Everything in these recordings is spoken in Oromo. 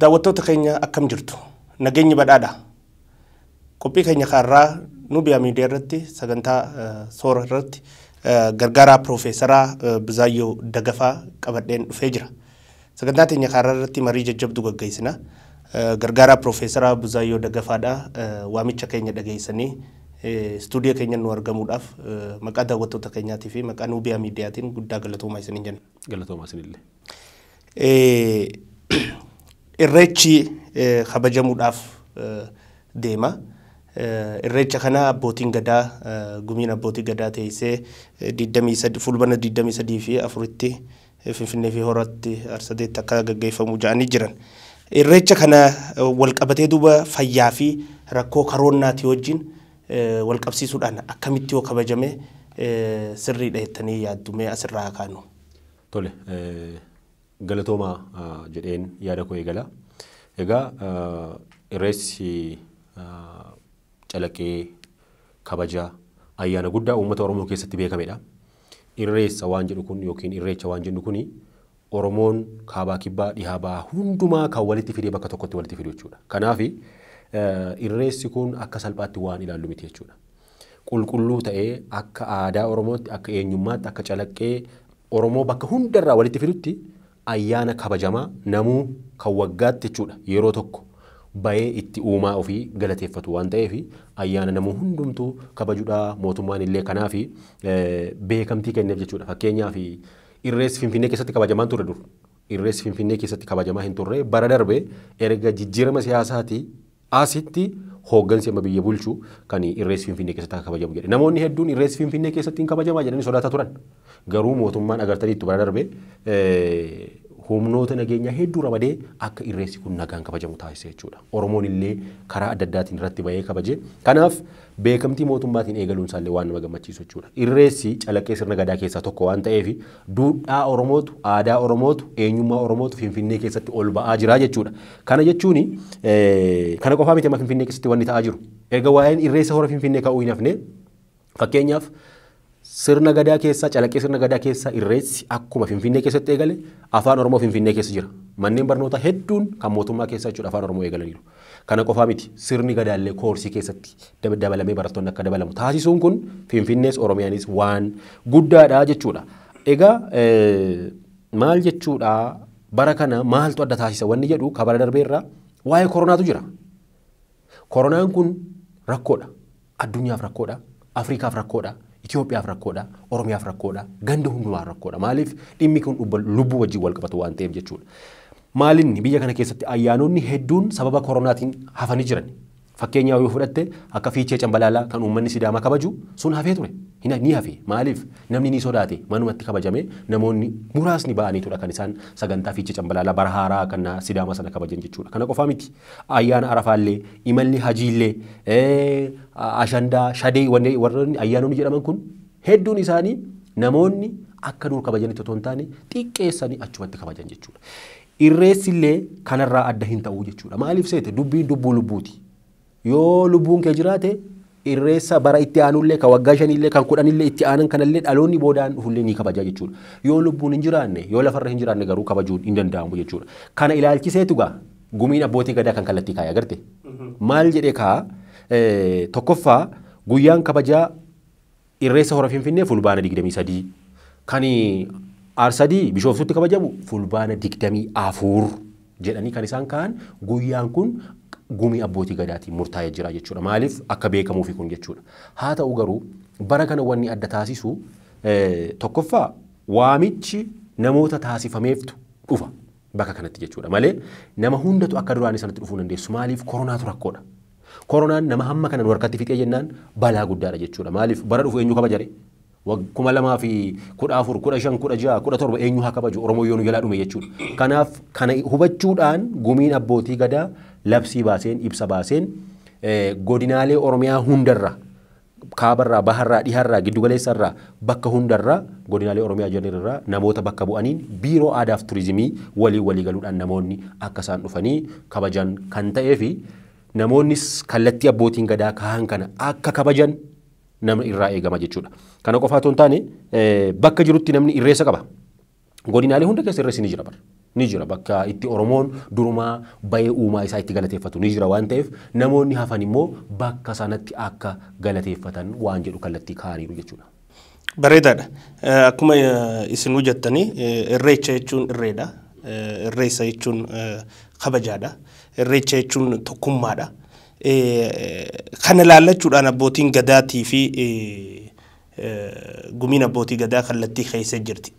Daawwattoota keenya akkam jirtu nageenyi badhaadha. Qophii keenya kaarraa Nubiyaa miidiyaa irratti sagantaa soora irratti gargaaraa Profeesaraa Buzayo Dagafaa qabadheen dhufee jira. Sagantaa teenya kaarraa irratti marii jajjabduu gaggeessina. Gargaaraa Profeesaraa Buzayo Dagafaadha waamicha keenya dhageessanii stuudiyo keenya nu argamuudhaaf maqaa daawwattoota keenyaatii fi maqaa Nubiyaa miidiyaatiin guddaa galatoomaa isiniin jenna. Galatoomaa isinillee. Irreechi kabajamuudhaaf deema. Irreecha kana abbootiin gadaa gumiin abbootii gadaa teessee 23 fulbana 23 fi 4tti Finfinnee fi Horatti arsadeetti akka gaggeeffamu jedhanii jiran. Irreecha kana wal qabatee duuba fayyaa fi rakkoo karoonnaati wajjin wal qabsiisuudhaan akkamitti yoo kabajame sirriidha jettanii yaaddumee asirraa kaanu. Tole galatooma jedheen yaada koo eegala. Egaa irreechi calaqqee kabaja ayyaana guddaa uummata Oromoo keessatti beekamedha. Irreessa waan jedhu kun yookiin irreecha waan jennu kuni Oromoon kaabaa kibbaa dhihaa ba'aa hundumaa kan walitti fidee bakka tokkotti walitti fidu jechuudha. Kanaaf irreessi kun akka salphaatti waan ilaallu miti jechuudha. Qulqulluu ta'ee akka aadaa Oromootti akka eenyummaatti akka calaqqee Oromoo bakka hundarraa walitti fidutti ayyaana kabajamaa namuu kan waggaatti jechuudha. Yeroo tokko bayee itti uumaa ofii galateeffatu waan ta'eef ayyaana namuu hundumtuu kabajuudhaa mootummaan illee kanaaf beekamtii kenneef jechuudha. Fakkeenyaaf irreessi Finfinnee keessatti kabajamaan ture dur. Irreessi Finfinnee keessatti kabajamaa hin turre bara darbe erga jijjiirama siyaasaatii asitti hooggansi amma biyya bulchuu kan irreessi Finfinnee keessatti kabajamu jedhe. Namoonni hedduun irreessi Finfinnee keessatti hin kabajamaa jedhanii sodaataa turan. Garuu mootummaan agartaniitu bara darbe humnoota nageenyaa hedduu ramadee akka irreessi kun nagaan kabajamu taasise jechuudha. Oromoon illee karaa adda addaatiin irratti bahee kabaje. Kanaaf beekamtii mootummaatiin eegaluun isaallee waan nama gammachiisu jechuudha. Irreessi calaqqee sirna gadaa keessaa tokko waan ta'eef duudhaa Oromootu, aadaa Oromootu, eenyummaa Oromootu Finfinnee keessatti ol ba'aa jira jechuudha. Kana jechuun kana qofaa miti amma Finfinnee keessatti wanni ta'aa jiru. Erga waa'een irreessa hora Finfinnee ka'uu hin hafne fakkeenyaaf sirna gadaa keessa calaqqee sirna gadaa keessa irreessi akkuma Finfinnee keessatti eegale afaan Oromoo Finfinnee keessa jira. Manneen barnoota hedduun kan mootummaa keessa jechuudha afaan Oromoo eegalaniiru. Kana qofaa miti sirni gadaallee koorsii keessatti dabalamee barattoonni akka dabalamu taasisuun kun Finfinnees Oromiyaanis waan guddaadha jechuudha. Egaa maal jechuudha bara kana maaltu adda taasisa wanni jedhu kabara darbeerraa waa'ee koronaatu jira. Koronaan kun rakkoodha. Addunyaaf rakkoodha. Afrikaaf rakkoodha. Itoophiyaaf rakkoodha, Oromiyaaf rakkoodha, ganda hundumaaf rakkoodha. Maaliif dhimmi kun lubbuu wajjin wal qabatu waan ta'eef jechuudha. Maalinni biyya kana keessatti ayyaanonni hedduun sababa koronaatiin hafanii jiran. Fakkeenyaaf yoo fudhatte akka fiichee cambalaalaa kan uummanni Sidaamaa kabaju sun hafee ture. Ni hafee. Maaliif namni ni sodaate manumatti kabajame namoonni muraasni ba'aniitudha kan isaan sagantaa fiichee cambalaalaa bara haaraa kan Sidaamaa sana kabajan jechuudha. Kana qofaa miti. Ayyaana Arafaallee, imalli Hajiillee, Ashandaa, Shadee warreen ayyaanonni jedhaman kun hedduun isaanii namoonni akka dur kabajanitti otoo hin taane xiqqeessanii achumatti kabajan jechuudha. Irreessillee kanarraa adda hin ta'uu jechuudha. Maaliif seete dubbiin dubbuu lubbuuti. Yoo lubbuun kee jiraate irreessa bara itti aanullee kan waggaa 5illee kan 10illee itti aanan kanallee dhaloonni boodaan dhufullee ni kabaja jechuudha. Yoo lubbuun hin jiraanne yoo lafarra hin jiraanne garuu kabajuun hin danda'amu jechuudha. Kana ilaalchiseetu gaa gumiin abbootii gadaa kan kallattii kaaya agarte. Maal jedhee kaa tokkoffaa guyyaan kabajaa irreessa hora Finfinnee fulbaana 23 kan Arsadii Bishooftutti kabajamu fulbaana 24 jedhanii kan isaan kaan guyyaan kun gumii abbootii gadaatiin murtaa'ee jira jechuudha. Maaliif akka beekamuufi kun jechuudha. Haa ta'u garuu bara kana wanni adda taasisu tokkoffaa waamichi namoota taasifameeftu dhufa bakka kanatti jechuudha. Malee nama hundatu akka duraan sanatti dhufuu dandeessu. Maaliif koronaatu rakkoodha. Koronaan nama hamma kana nu harkatti fixee jennaan balaa guddaadha jechuudha. Maaliif bara dhufu eenyu kabajare? 2014, 15, 16, 17 eenyu haa kabaju Oromoo yoonu jalaa dhume jechuudha. Kanaaf kana hubachuudhaan gumiin abbootii gadaa labsii baaseen ibsa baaseen godinaalee Oromiyaa hundarraa kaabarraa baharraa dhiharraa giddugaleessarraa bakka hundarraa godinaalee Oromiyaa jedhanirraa namoota bakka bu'aniin biiroo aadaaf turizimii walii galuudhaan namoonni akka isaan dhufanii kabajan kan ta'eefi namoonnis kallattii abbootiin gadaa kahan kana akka kabajan nama irraa eegama jechuudha. Kana qofaa otoo hin taane bakka jirutti namni irreessa qaba. Godinaalee hunda keessa irreessi ni jira bara. ni jira bakka itti Oromoon durumaa bayee uumaa isaa itti galateeffatu ni jira waan ta'eef namoonni hafan immoo bakka sanatti akka galateeffatan waan jedhu kallattii kaa'aniiru jechuudha. Bareedaadha. Akkuma isinuu jettanii irreecha jechuun irreedha. Irreessa jechuun kabajaadha. Irreecha jechuun tokkummaadha. Kana laallachuudhaan abbootiin gadaatii fi gumiin abbootii gadaa kallattii keessa jirti.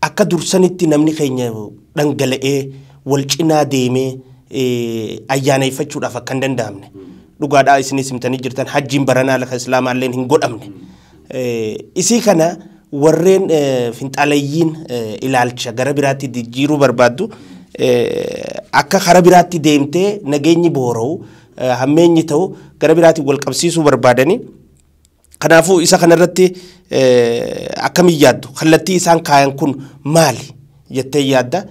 Akka dursanitti namni keenya dhangala'ee wal cinaa deemee ayyaaneffachuudhaaf akka hin danda'amne. Dhugaadhaa isinis himtanii jirtan hajjiin baranaa lafa islaamaalleen hin godhamne. Isii kana warreen finxaalayyiin ilaalcha gara biraatti jijjiiruu barbaaddu akka kara biraatti deemtee nageenyi boora'u hammeenyi ta'u gara biraatti wal qabsiisuu barbaadanii kanaafuu isa kanarratti akkamiin yaaddu kallattii isaan kaayan kun maali jettee yaadda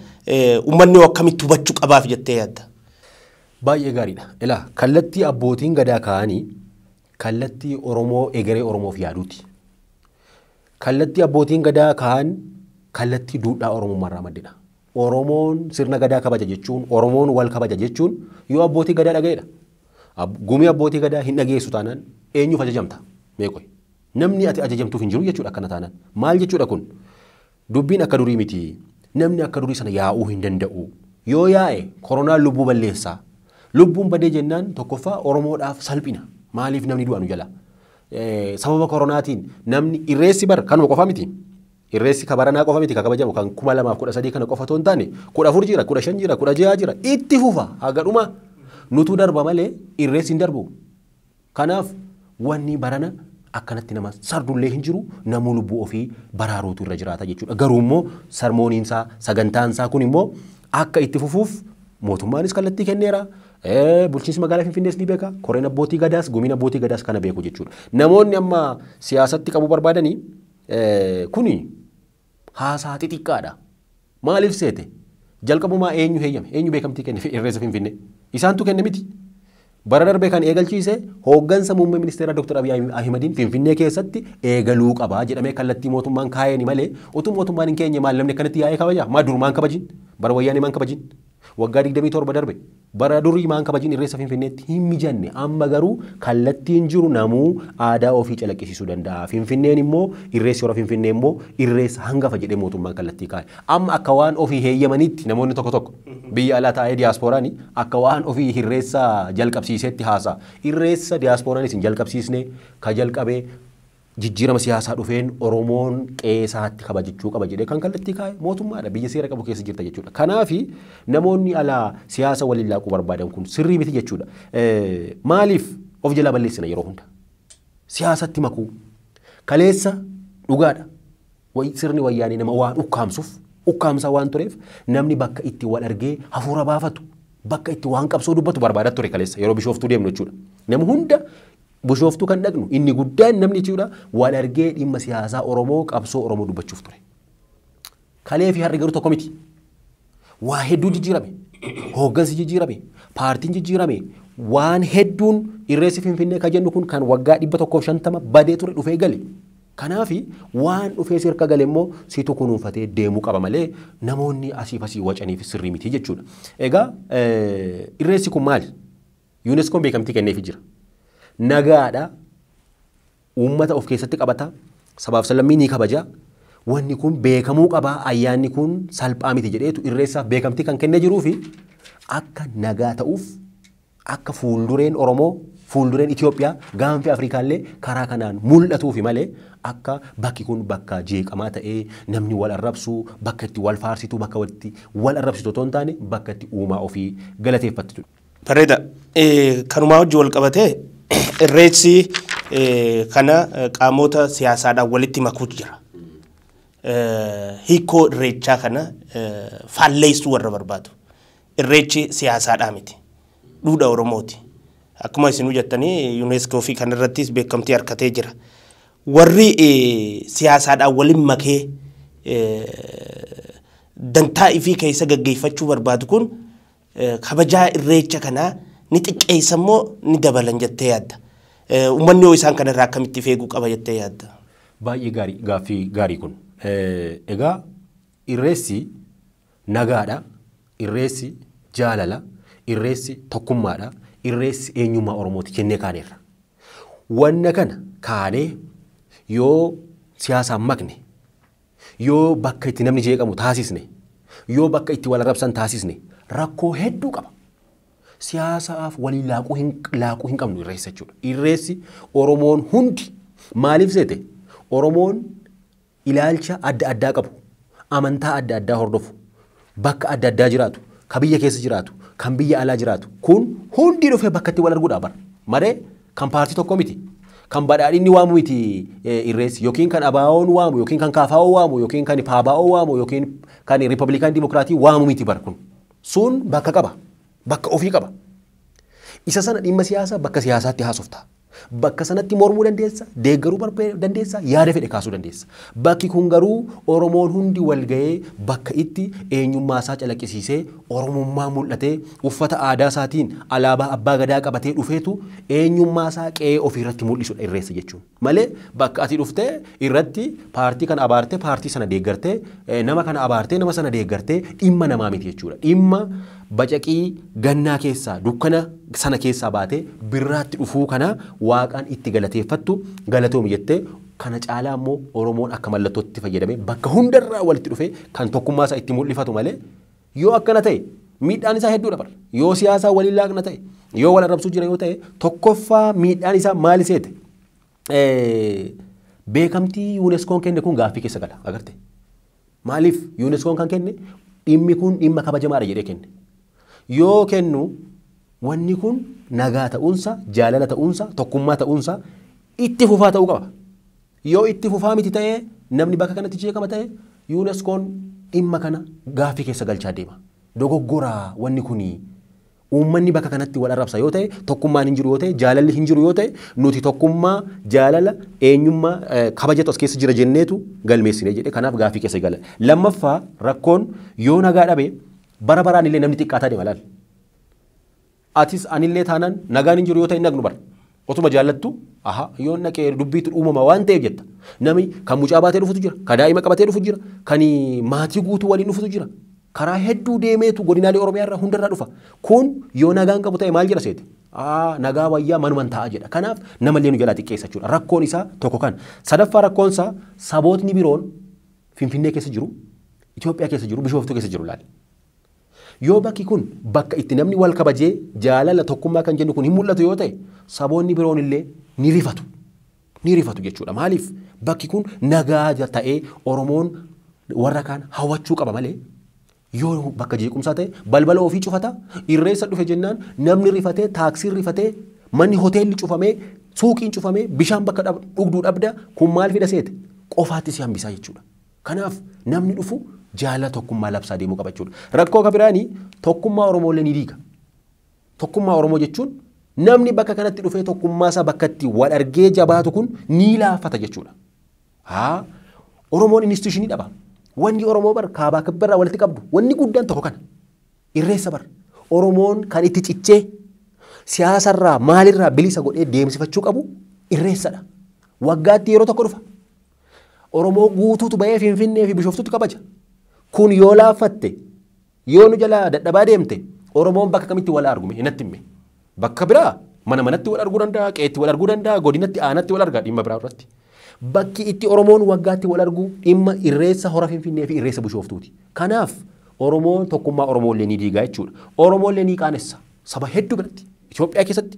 uummanni akkamitti hubachuu qabaaf jettee yaadda. Baay'ee gaariidha. Ilaa kallattii abbootiin gadaa kaa'anii kallattii Oromoo egeree Oromoof yaaduuti. Kallattii abbootiin gadaa kaa'an kallattii duudhaa Oromummaarraa maddedha. Oromoon sirna gadaa kabaja jechuun Oromoon wal kabaja jechuun yoo abbootii gadaa dhaga'edha. Gumii abbootii gadaa hin dhageessu taanaan eenyuuf ajajamta? Meeqoy? Namni ati ajajamtuuf hin jiru jechuudha akkana taanaan. Maal jechuudha kun? Dubbiin akka durii miti. Namni akka durii sana yaa'uu hin danda'u. Yoo yaa'e koronaan lubbuu balleessaa. Lubbuun badee jennaan tokkoffaa Oromoodhaaf salphina. Maaliif namni du'a nu jala? Sababa koronaatiin namni irreessi bar kanuma qofa miti. Irreessi kabaranaa qofa miti kabajamu kan 2013 kana qofa toon taane 14 jira 15 jira 16 jira itti fufa hagadhuma nutu darba malee irreessi hin darbu. Kanaaf wanni barana akkanatti nama sardullee hin jiru namuu lubbuu ofii baraaruutu irra jiraata jechuudha. Garuu immoo sarmooniinsaa sagantaansaa kun immoo akka itti fufuuf mootummaanis kallattii kenneera. Bulchiinsi magaalaa Finfinnees ni beeka. Koreen abbootii gadaas gumiin abbootii gadaas kana beeku jechuudha. Namoonni amma siyaasatti qabu barbaadanii kuni haasaa xixiqqaadha. Maaliif seete? Jalqabumaa eenyu heeyyame? Eenyu beekamtii kenne irreessa Finfinnee? Isaantu kenne miti. Bara darbee kan eegalchiise hooggansa muummee ministeera Dr. Abiyi Ahimadiin Finfinnee keessatti eegaluu qabaa jedhamee kallattii mootummaan kaa'een malee utuu mootummaan hin keenye maal namni akkanatti yaa'ee kabaja? Maa durumaan kabajin? Bara wayyaanee maan kabajin? Waggaa 27 darbe bara durii maan kabajin irreessa Finfinneetti hin mijanne amma garuu kallattiin jiru namuu aadaa ofii calaqqisiisuu danda'a. Finfinneen immoo irreessi hora Finfinnee immoo irreessa hangafa jedhee mootummaan kallattii kaa'e. Amma akka waan ofii heeyyamanitti namoonni tokko tokko biyya alaa taa'ee diiyaasporaan akka waan ofii irreessa jalqabsiisetti haasa'a. Irreessa diiyaasporaanis hin jalqabsiisne ka jalqabee jijjiirama siyaasaa dhufeen Oromoon qeesaatti kabajachuu qaba jedhee kan kallattii kaa'e mootummaadha biyya seera qabu keessa jirta jechuudha. Kanaafi namoonni alaa siyaasa waliin laaquu barbaadan kun sirrii miti jechuudha. Maaliif of jalaa balleessina yeroo hunda? Siyaasatti makuu kaleessa dhugaadha. Sirni wayyaanii nama waan ukkaamsaa waan tureef namni bakka itti wal argee hafuura baafatu bakka itti waan qabsoo dubbatu barbaadaa ture kaleessa yeroo bishooftuu deemnu jechuudha. Nama hunda bishooftuu kan dhaqnu inni guddaan namni jechuudha wal argee dhimma siyaasaa Oromoo qabsoo Oromoo dubbachuuf ture. Kalee fi harri garuu tokko miti. Waa hedduu jijjiirame. Hooggansi jijjiirame. Paartiin jijjiirame. Waan hedduun irreessi Finfinnee ka jennu kun kan waggaa 150 badee ture dhufee gale. Kanaafi waan dhufee sirka gale immoo situ kunuunfatee deemuu qaba malee namoonni asiif asii wacaniif sirrii miti jechuudha. Egaa irreessi kun maali? UNESCOon beekamtii kenneefii jira. Nagaadha uummata of keessatti qabata sabaaf salammii ni kabaja wanni kun beekamuu qaba ayyaanni kun salphaa miti jedheetu irreessaaf beekamtii kan kennee jiruu fi akka nagaa ta'uuf akka fuuldureen Oromoo fuuldureen Itoophiyaa gaanfa Afrikaallee karaa kanaan mul'atuufi malee akka bakki kun bakka jeeqamaa ta'ee namni wal arrabsu bakka itti wal faarsitu bakka itti wal arrabsitu otoo hin taane bakka itti uumaa ofii galateeffattu. Bareeda kanumaa hojii wal qabatee irreechi kana qaamota siyaasaadhaan walitti makuutu jira. Hiikoo irreechaa kana faalleessuu warra barbaadu. Irreechi siyaasaadhaa miti. Duudhaa Oromooti. Akkuma isinuu jettanii UNESCO fi kanarrattis beekamtii harkatee jira. Warri siyaasaadhaan waliin makee dantaa ifii keessa gaggeeffachuu barbaadu kun kabajaa irreecha kanaa ni xiqqeessa immoo ni dabalan jettee yaadda. Uummanni yoo isaan kanarraa akkamitti feeguu qaba jettee yaadda. Baay'ee gaarii gaaffii gaarii kun. Egaa irreessi nagaadha, irreessi jaalala, irreessi tokkummaadha, irreessi eenyummaa Oromooti jennee kaaneerra. Wanna kana kaanee yoo siyaasaan makne, yoo bakka itti namni jeeqamu taasisne, yoo bakka itti wal arrabsan taasisne rakkoo hedduu qaba. Siyaasaaf waliin laaquu hin qabnu irreessa jechuudha. Irreessi Oromoon hundi maaliif seete? Oromoon ilaalcha adda addaa qabu, amantaa adda addaa hordofu, bakka adda addaa jiraatu, kan biyya keessa jiraatu, kan biyya alaa jiraatu, kun hundi dhufee bakka itti wal arguudha bara. Malee kan paartii tokko miti. Kan badhaadhinni waamu miti irreessi, yookiin kan abaawoon waamu, yookiin kan kaafaa'oo waamu, yookiin kan paabaa'oo waamu, yookiin kan riippablikaan dimokiraatii waamu miti bara kun. Sun bakka qaba, bakka ofii qaba. Isa sana dhimma siyaasaa bakka siyaasaatti haasofta. Bakka sanatti mormuu dandeessa, deeggaruu dandeessa, yaada fedhe kaasuu dandeessa. Bakki kun garuu Oromoon hundi wal ga'ee bakka itti eenyummaa isaa calaqqisiisee Oromummaa mul'atee uffata aadaa isaatiin alaabaa abbaa gadaa qabatee dhufeetu eenyummaa isaa qe'ee ofiirratti mul'isudha irreessa jechuun. Malee bakka ati dhuftee irratti paartii kana abaartee paartii sana deeggartee nama kana abaartee nama sana deeggartee dhimma namaa miti jechuudha. Dhimma bacaqii gannaa keessaa dukkana sana keessaa baatee birraatti dhufuu kana waaqaan itti galateeffattu galatoomi jettee kana caalaa immoo Oromoon akka mallattootti fayyadamee bakka hundarraa walitti dhufee kan tokkummaa isaa itti mul'ifatu malee yoo akkana ta'e miidhaan isaa hedduudha bara. Yoo siyaasaa waliin laaqna ta'e, yoo wal arrabsuu jira yoo ta'e tokkoffaa miidhaan isaa maali seete? Beekamtii yuuneskoon kenne kun gaaffii keessa gala agarte. Maaliif yuuneskoon kan kenne dhimmi kun dhimma kabajamaadha jedhee kenne. Yoo kennu wanni kun nagaa ta'uunsa, jaalala ta'uunsa, tokkummaa ta'uunsa itti fufaa ta'uu qaba. Yoo itti fufaa miti ta'ee namni bakka kanatti jeeqama ta'e yuuneskoon dhimma kana gaaffii keessa galchaa deema. Dogoggoraa wanni kuni uummanni bakka kanatti wal arrabsa yoo ta'e, tokkummaan hin jiru yoo ta'e, jaalalli hin jiru yoo ta'e, nuti tokkummaa, jaalala, eenyummaa kabajatu as keessa jira jenneetu galmeessine jedhe. Kanaaf gaaffii keessa gala. Lammaffaa rakkoon yoo nagaa dhabe bara baraan illee namni xiqqaataa deema laal. Atis anillee taanaan nagaan hin jiru yoo ta'e nagnu bara. Otuma jaallattu yoo naqee dubbiitu uumama waan ta'eef jetta. Namni kan mucaa baatee dhufutu jira, kan daa'ima qabatee dhufu jira, kan maatii guutuu waliin dhufutu jira. Karaa hedduu deemeetu godinaalee Oromiyaa irraa hundarraa dhufa. Kun yoo nagaan qabu ta'e maal jedha seete? Nagaa wayyaa manumaan ta'a jedha. Kanaaf namallee nu jalaa xiqqeessa jechuudha. Rakkoon isaa tokko kan. Sadaffaa rakkoon isaa sabootni biroon Finfinnee keessa jiru, Itoophiyaa keessa jiru, Bishooftuu keessa jiru laal. Yoo bakki kun bakka itti namni wal kabajee jaalala tokkummaa kan jennu kun hin mul'atu yoo ta'e saboonni biroon illee ni rifatu. Ni rifatu jechuudha. Maaliif bakki kun nagaa ta'ee Oromoon warra kaan hawwachuu qaba malee yoo bakka jeequmsaa ta'e balbala ofii cufata irreessa dhufe jennaan namni rifatee taaksiin rifatee manni hoteelli cufamee suuqiin cufamee bishaan bakka dhugduu dhabda kun maal fida seete qofaatti si hambisaa jechuudha. Kanaaf namni dhufu jaalala tokkummaa labsaa deemuu qaba jechuudha. Rakkoo kabiraanii tokkummaa Oromoolee ni diiga. Tokkummaa Oromoo jechuun namni bakka kanatti dhufee tokkummaa isaa bakka itti wal argee jabaatu kun ni laafata jechuudha. Oromoon instituushinii dhaba. Wanni Oromoo bar kaabaa kibbirraa walitti qabdu wanni guddaan tokko kana. Irreessa bar Oromoon kan itti cichee siyaasarraa maalirraa bilisa godhee deemsifachuu qabu irreessadha. Waggaatti yeroo tokko dhufa. Oromoo guutuutu bahee Finfinnee fi Bishooftuutti kabaja. Kun yoo laaffatte yoo nu jalaa dadhabaa deemte Oromoon bakka kamitti wal argume hinatti himme. Bakka biraa mana manatti wal arguu danda'a, qeetti wal arguu danda'a, godinatti aanatti wal argaa dhimma biraa irratti. Bakki itti Oromoon waggaatti wal argu dhimma irreessa hora Finfinnee fi irreessa Bishooftuuti. Kanaaf Oromoon tokkummaa Oromoolee ni diigaa jechuudha. Oromoolee ni qaanessa saba hedduu biratti Itoophiyaa keessatti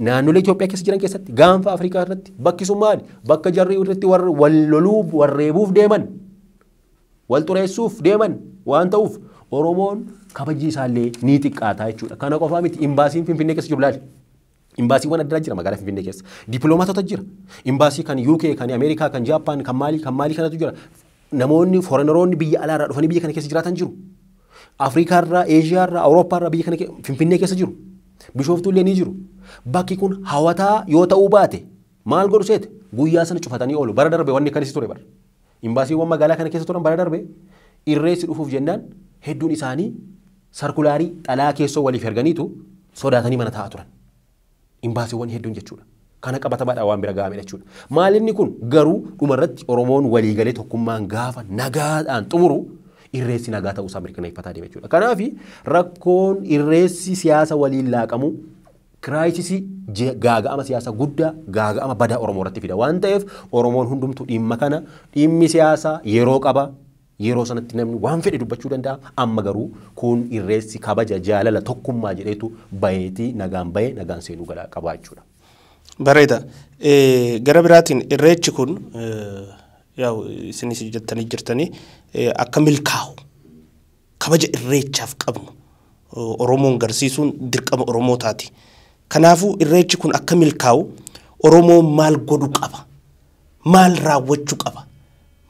naannolee Itoophiyaa keessa jiran keessatti gaanfa Afrikaa irratti bakki sun maali? Bakka jarri irratti wal loluu warreebuuf deeman wal xureessuuf deeman waan ta'uuf Oromoon kabajii isaallee ni xiqqaataa jechuudha. Kana qofaa miti imbaasiin Finfinnee keessa jiru laali. Imbaasiiwwan adda addaa jira magaalaa Finfinnee keessa. Dippiloomaatota jira. Imbaasii kan UK, kan Ameerikaa, kan Jaappaan, kan Maalii kanatu jira. Namoonni foreneroonni biyya alaarraa dhufanii biyya kana keessa jiraatan jiru. Afrikaarraa, Eeshiyaarraa, Awurooppaarraa biyya kana Finfinnee keessa jiru. Bishooftuullee ni jiru. Bakki kun hawataa yoo ta'uu baate maal godhu seete guyyaa sana cufatanii oolu. Bara darbe wanni kanis ture bara. Imbaasiiwwan magaalaa kana keessa turan bara darbe irreessi dhufuuf jennaan hedduun isaanii sarkulaarii xalaa keessoo waliif erganiitu sodaatanii mana taa'aa turan. Imbaasiiwwan hedduun jechuudha. Kana qabatamaadhaan waan bira gahamedha jechuudha. Maalinni kun garuu dhumarratti Oromoon waliigalee tokkummaan gaafa nagaadhaan xumuru irreessi nagaa ta'uusaa mirkaneeffataa deema jechuudha. Kanaaf rakkoon irreessi siyaasa waliin laaqamu kiraayisisii gaaga'ama siyaasa guddaa gaaga'ama badaa Oromoo irratti fida waan ta'eef Oromoon hundumtuu dhimma kana dhimmi siyaasaa yeroo qaba yeroo sanatti namni waan fedhe dubbachuu danda'a amma garuu kun irreessi kabaja jaalala tokkummaa jedheetu bayeetii nagaan bayee nagaan seenuu qaba jechuudha. Bareeda. Gara biraatiin irreechi kun isinis jettanii jirtanii akka milkaa'u kabaja irreechaaf qabnu Oromoon garsiisuun dirqama Oromootaati. Kanaafuu irreechi kun akka milkaa'u Oromoon maal godhu qaba? Maal raawwachuu qaba?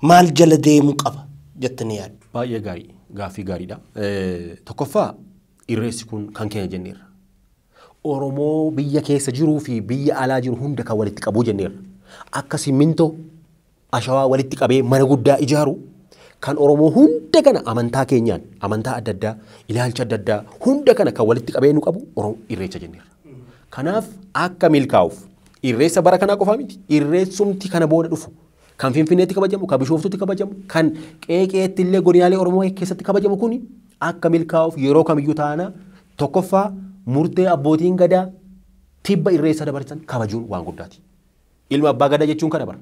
Maal jala deemuu qaba jettanii yaaddu? Baay'ee gaarii, gaaffii gaariidha. Tokkoffaa irreessi kun kan keenya jenneerra. Oromoo biyya keessa jiruu fi biyya alaa jiru hunda kan walitti qabuu jenneerra. Akka simmintoo ashawaa walitti qabee mana guddaa ijaaru kan Oromoo hunda kana amantaa keenyaan amantaa adda addaa ilaalcha adda addaa hunda kana kan walitti qabee nu qabu irreecha jenneerra. Kanaaf akka milkaa'uuf irreessa bara kanaa qofaa miti irreessumti kana booda dhufu kan Finfinneetti kabajamu kan Bishooftutti kabajamu kan Qeeqeetti illee godinaalee Oromoo keessatti kabajamu kuni akka milkaa'uuf yeroo kamiyyuu taana tokkoffaa murtee abbootiin gadaa tibba irreessa dabarsan kabajuun waan guddaati. Ilma abbaa gadaa jechuun kana bara.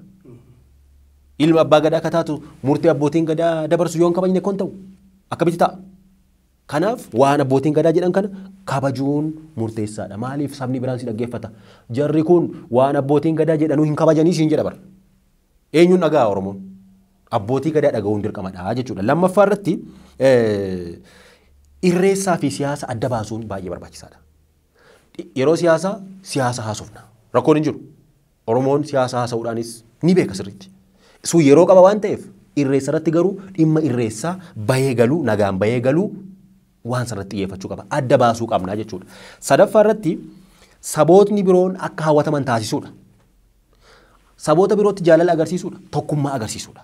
Ilma abbaa gadaa kataatu murtee abbootiin gadaa dabarsu yoon kabajne kon ta'u akkamitti ta'a? Kanaaf waan abbootiin gadaa jedhan kana kabajuun murteessaadha. Maaliif sabni biraan si dhaggeeffata? Jarri kun waan abbootiin gadaa jedhanuu hin kabajanii siin jedha bara. Eenyuun dhagaa Oromoon? Abbootii gadaa dhaga'uun dirqamadha jechuudha. Lammaffaa irratti irreessaa fi siyaasa adda baasuun baay'ee barbaachisaadha. Yeroo siyaasa haasofna. Rakkoon hin jiru. Oromoon siyaasa haasa'uudhaanis ni beeka sirriitti. Sun yeroo qaba waan ta'eef irreessa irratti garuu dhimma irreessaa bahee galuu nagaan bahee galuu waan sanatti xiyyeeffachuu qaba. Adda baasuu qabna jechuudha. Sadaffaa irratti sabootni biroon akka hawwataman taasisuudha. Saboota birootti jaalala agarsiisuudha. Tokkummaa agarsiisuudha.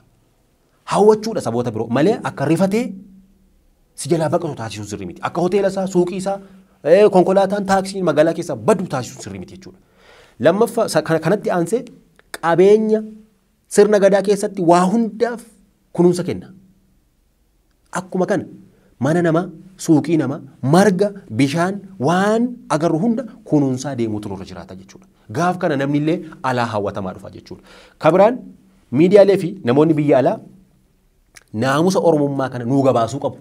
Hawwachuudha saboota biroo malee akka rifatee si jalaa baqatu taasisuun sirrii miti. Akka hoteela isaa, suuqii isaa, konkolaataan taaksiin magaalaa keessaa baduu taasisuun sirrii miti jechuudha. Lammaffaa kanatti aansee qabeenya sirna gadaa keessatti waa hundaaf kunuunsa kenna. Akkuma kana mana namaa, suuqii namaa, marga, bishaan waan agarru hunda kunuunsaa deemuutu nurra jiraata jechuudha. Gaaf kana namni illee alaa hawwatamaa dhufa jechuudha. Kabiraan miidiyaalee fi namoonni biyya alaa naamusa Oromummaa kana nuu gabaasuu qabu.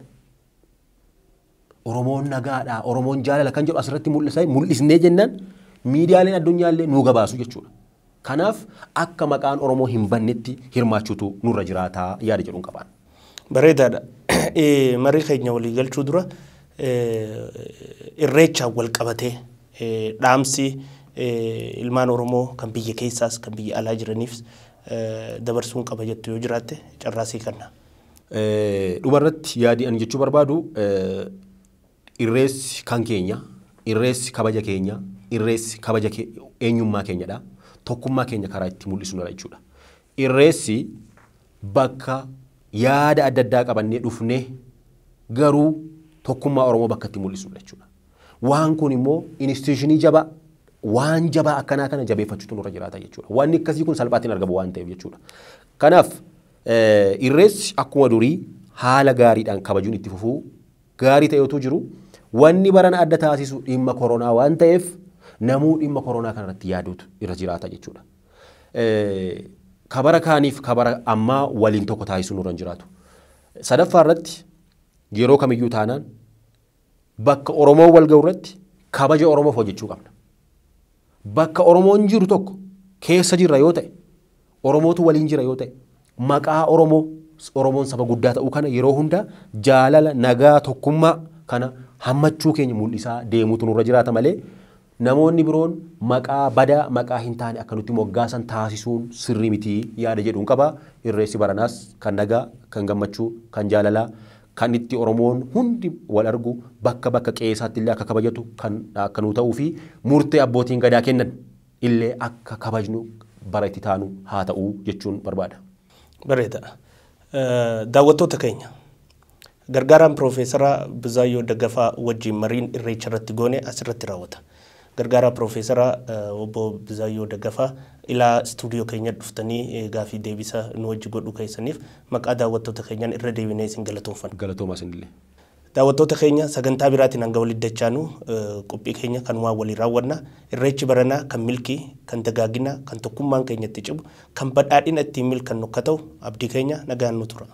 Oromoon nagaadha, Oromoon jaalala kan jedhu asirratti mul'isnee jennaan miidiyaaleen addunyaallee nuu gabaasuu jechuudha. Kanaaf akka maqaan Oromoo hin bannetti hirmaachuutu nurra jiraataa yaada jedhuun qabaan. Bareedaadha. Marii keenya walii galchuu dura irreechaan wal qabatee dhaamsi ilmaan Oromoo kan biyya keessaas kan biyya alaa jiraniif dabarsuun qaba jettu yoo jiraatte carraasii kanna. Dhumarratti yaadii ani jechuu barbaadu irreessi kan keenya, irreessi kabaja keenya, irreessi kabaja eenyummaa keenyadha. Tokkummaa keenya karaa itti mul'isnudha jechuudha. Irreessi bakka yaada adda addaa qabannee dhufnee garuu tokkummaa Oromoo bakka itti mul'isnudha jechuudha. Waan kun immoo instituushinii jabaa waan jabaa akkanaa kana jabeeffachuutu nurra jiraata jechuudha. Wanni akkasii kun salphaatti hin argamu waan ta'eef jechuudha. Kanaaf irreessi akkuma durii haala gaariidhaan kabajuun itti fufuu gaarii ta'etu jiru. Wanni barana adda taasisu dhimma koronaa waan ta'eef namuu dhimma koronaa kanarratti yaaduutu irra jiraata jechuudha. Kabara kaaniif kabara ammaa waliin tokko taasisuu nurra jiraatu. Sadaffaa irratti yeroo kamiyyuu taanaan bakka Oromoo wal ga'u irratti kabaja Oromoof hojjechuu qabna. Bakka Oromoon jiru tokko keessa jirra yoo ta'e, Oromootu waliin jira yoo ta'e, maqaa Oromoon saba guddaa ta'uu kana yeroo hunda jaalala nagaa tokkummaa kana hammachuu keenya mul'isaa deemuutu nurra jiraata malee namoonni biroon maqaa badaa maqaa hin taane akka nutti moggaasan taasisuun sirrii miti yaada jedhuun qaba. Irreessi baranaas kan nagaa, kan gammachuu, kan jaalalaa, kan itti Oromoon hundi wal argu bakka bakka qe'eessaatti illee akka kabajatu kan akka nu ta'uu fi murtee abbootiin gadaa kennan illee akka kabajnu bara itti taanu haa ta'uu jechuun barbaada. Bareeda. Daawwattoota keenya gargaaraan Profeesara Buzayo Daggafaa wajjin mariin irreecha irratti goone asirratti raawwata. gargaaraa Profeesaraa obbo Buzayo Geddefa ila studio keenya dhuftanii gaafii deebisa nu wajji godhu keessaniif maqaa daawwattoota keenyaan irra deebinee isin galatoomfanna. Galatoomaa isinillee. Daawwattoota keenya sagantaa biraatiin hanga walitti dachaanu qophii keenya kan waa walii raawwanna. Irreechi baranaa kan milkii, kan dagaagina, kan tokkummaan keenyatti cibu, kan badhaadhina ittiin milkan akka ta'u abdii keenya nagaan nu tura.